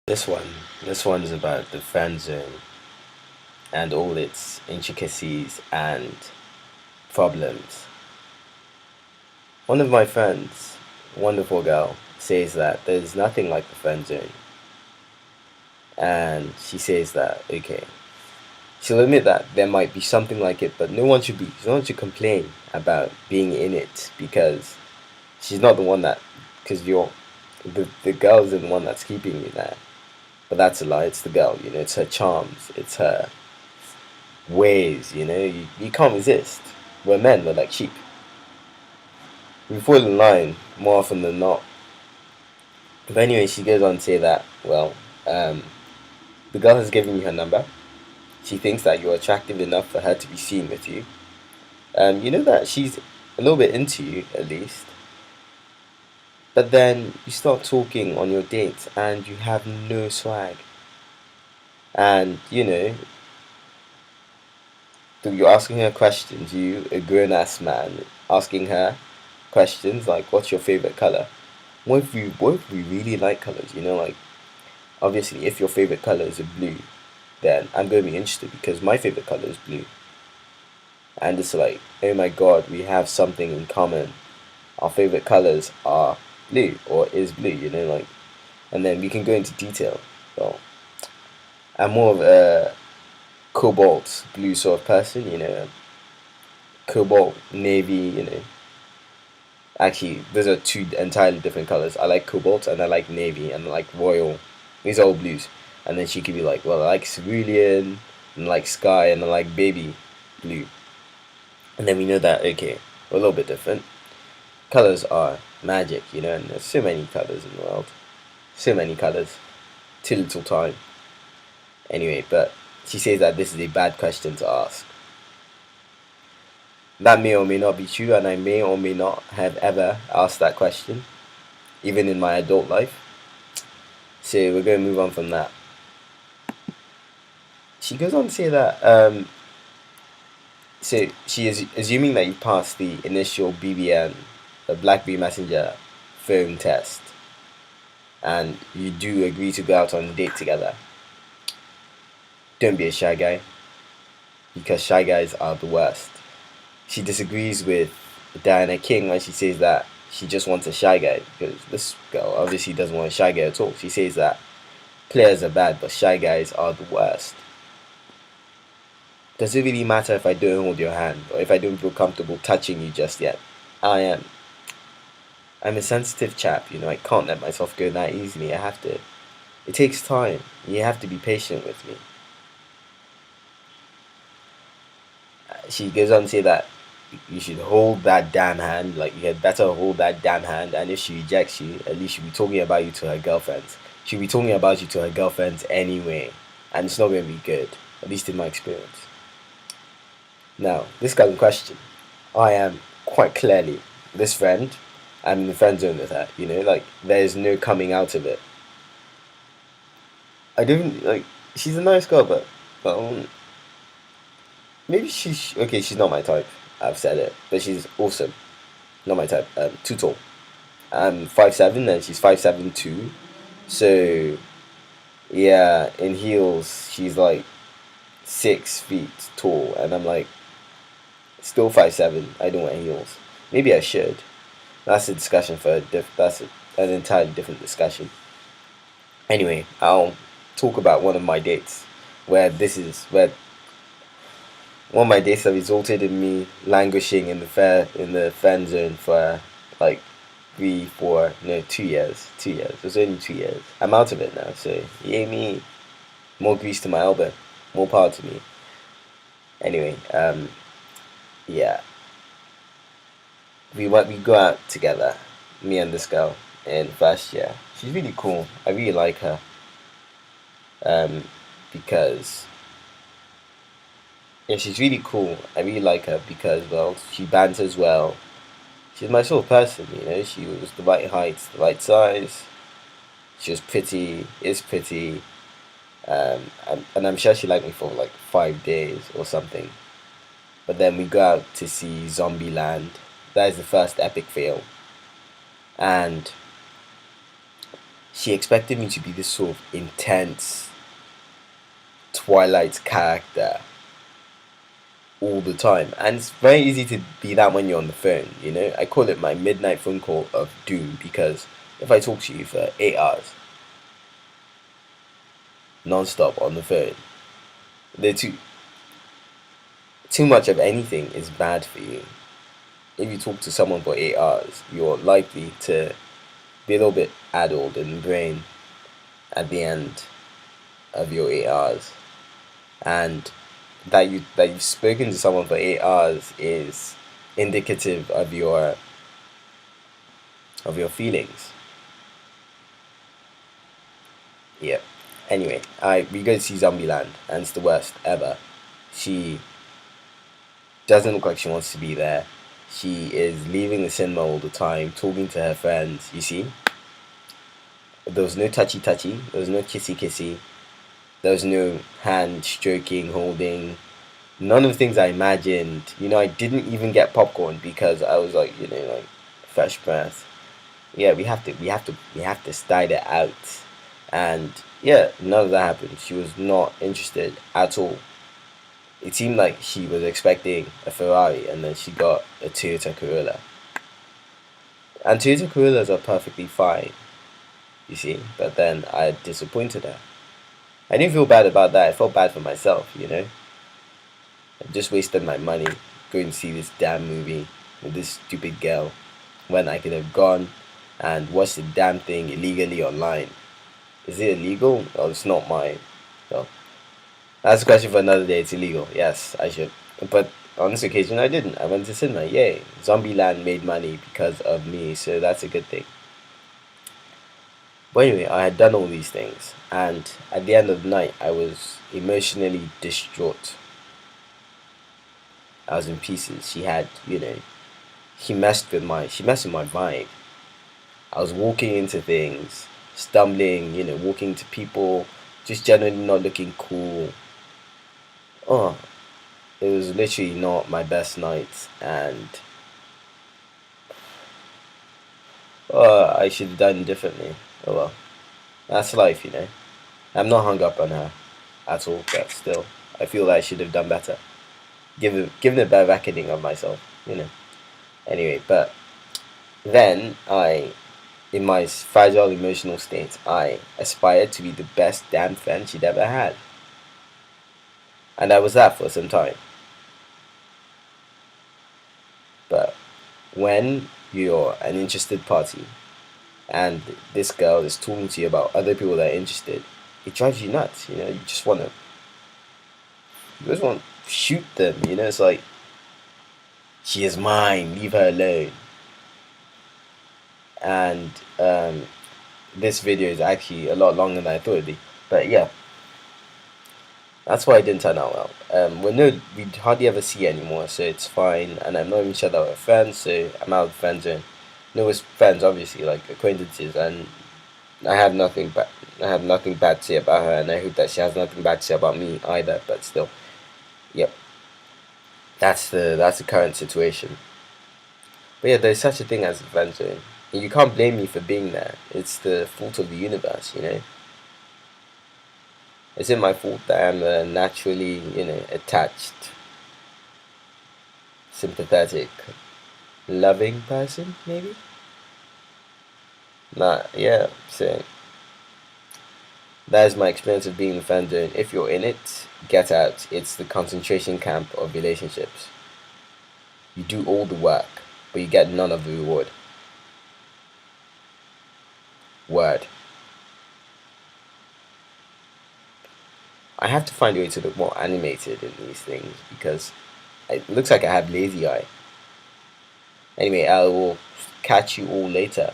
This one, this one's about the friend zone and all its intricacies and problems. One of my friends, wonderful girl, says that there's nothing like the friend zone, and she says that okay, she'll admit that there might be something like it, but no one should complain about being in it because she's not the one that, because the girl isn't the one that's keeping you there. But that's a lie. It's the girl. It's her charms. It's her ways. You can't resist. We're men. We're like sheep. We fall in line more often than not. But anyway, she goes on to say that, well, um, the girl has given you her number. She thinks that you're attractive enough for her to be seen with you. You know that she's a little bit into you, at least. But then you start talking on your dates and you have no swag. And, you're asking her questions, you, a grown ass man, asking her questions like, what's your favorite color? What if we really like colors? Like, obviously, if your favorite color is a blue, then I'm going to be interested because my favorite color is blue. And it's like, oh my god, we have something in common. Our favorite colors are blue or is blue, like, and then we can go into detail. Well, I'm more of a cobalt blue sort of person, cobalt, navy, Actually, those are two entirely different colors. I like cobalt and I like navy and I like royal. These are all blues. And then she could be like, well, I like cerulean and I like sky and I like baby blue. And then we know that, okay, we're a little bit different. Colors are magic, and there's so many colors in the world. So many colors. Too little time. Anyway, but she says that this is a bad question to ask. That may or may not be true, and I may or may not have ever asked that question, even in my adult life. So we're going to move on from that. She goes on to say that, so she is assuming that you passed the initial BBM, the BlackBerry Messenger phone test, and you do agree to go out on a date together. Don't be a shy guy, because shy guys are the worst. She disagrees with Diana King when she says that she just wants a shy guy, because this girl obviously doesn't want a shy guy at all. She says that players are bad, but shy guys are the worst. Does it really matter if I don't hold your hand or if I don't feel comfortable touching you just yet? I am. I'm a sensitive chap, I can't let myself go that easily. I have to. It takes time. You have to be patient with me. She goes on to say that you should hold that damn hand, like you had better hold that damn hand, and if she rejects you, at least she'll be talking about you to her girlfriends. She'll be talking about you to her girlfriends anyway, and it's not going to be good, at least in my experience. Now, this girl in question, I am quite clearly this friend. I'm in the friend zone with her, like there's no coming out of it. I don't like. She's a nice girl, but maybe she's okay. She's not my type. I've said it, but she's awesome. Not my type. Too tall. I'm 5'7" and she's 5'7" too. So yeah, in heels she's like 6 feet tall, and I'm like still 5'7". I don't wear heels. Maybe I should. That's a discussion for an entirely different discussion. Anyway, I'll talk about one of my dates where one of my dates have resulted in me languishing in the friend zone for like 3, 4, no, 2 years. 2 years. It was only 2 years. I'm out of it now, so yay me. More grease to my elbow. More power to me. Anyway, yeah. We go out together, me and this girl, in first year. She's really cool. I really like her. Um, because yeah, she's really cool. I really like her because, well, she banters well. She's my sort of person, She was the right height, the right size. She was pretty, is pretty. And I'm sure she liked me for like 5 days or something. But then we go out to see Zombieland. That is the first epic fail. And she expected me to be this sort of intense Twilight character all the time. And it's very easy to be that when you're on the phone, you know? I call it my midnight phone call of doom because if I talk to you for 8 hours non-stop on the phone, they're too much of anything is bad for you. If you talk to someone for 8 hours, you're likely to be a little bit addled in the brain at the end of your 8 hours. And that you've spoken to someone for 8 hours is indicative of your feelings. Yeah. Anyway, I we go to see Zombieland and it's the worst ever. She doesn't look like she wants to be there. She is leaving the cinema all the time, talking to her friends. You see, there was no touchy touchy. There was no kissy kissy. There was no hand stroking, holding. None of the things I imagined. You know, I didn't even get popcorn because I was like, like fresh breath. Yeah, we have to style it out. And yeah, none of that happened. She was not interested at all. It seemed like she was expecting a Ferrari and then she got a Toyota Corolla. And Toyota Corollas are perfectly fine, you see, but then I disappointed her. I didn't feel bad about that. I felt bad for myself, you know. I just wasted my money going to see this damn movie with this stupid girl when I could have gone and watched the damn thing illegally online. Is it illegal? Oh, it's not mine. So that's a question for another day. It's illegal. Yes, I should. But on this occasion, I didn't. I went to cinema. Yay. Zombieland made money because of me, so that's a good thing. But anyway, I had done all these things, and at the end of the night, I was emotionally distraught. I was in pieces. She messed with my vibe. I was walking into things, stumbling, walking to people, just generally not looking cool. Oh, it was literally not my best night, and I should have done differently. Oh well, that's life. I'm not hung up on her at all, but still, I feel that I should have done better. Given a better reckoning of myself. Anyway, but then in my fragile emotional state, I aspired to be the best damn friend she'd ever had, and I was that for some time. But when you're an interested party and this girl is talking to you about other people that are interested, it drives you nuts. You just want to shoot them. It's like she is mine. Leave her alone. And this video is actually a lot longer than I thought it'd be. But yeah, that's why it didn't turn out well. We hardly ever see anymore, so it's fine. And I'm not even sure that we're friends, so I'm out of the friend zone. No, we're friends, obviously, like acquaintances, and I have nothing bad. I have nothing bad to say about her, and I hope that she has nothing bad to say about me either. But still, yep, that's the current situation. But yeah, there's such a thing as a friend zone. And you can't blame me for being there. It's the fault of the universe. Is it my fault that I'm a naturally, attached, sympathetic, loving person, maybe? Not, yeah, so that is my experience of being in the fan zone. If you're in it, get out. It's the concentration camp of relationships. You do all the work, but you get none of the reward. Word. I have to find a way to look more animated in these things because it looks like I have lazy eye. Anyway, I will catch you all later.